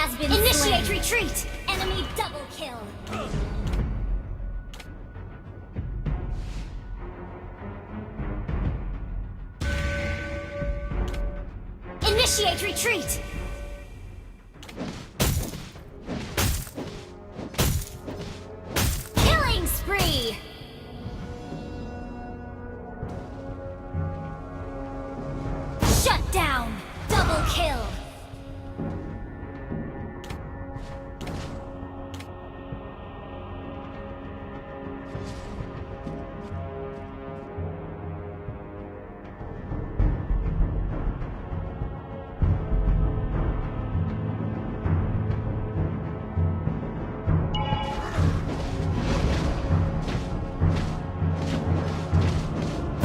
has been Initiate retreat! Enemy double kill! Initiate retreat! Killing spree! Shut down! Double kill!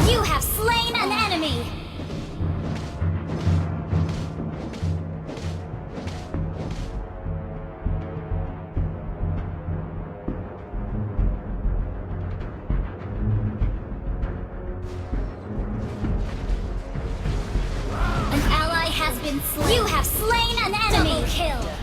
You have slain an enemy! An ally has been slain. You have slain an enemy! Double kill!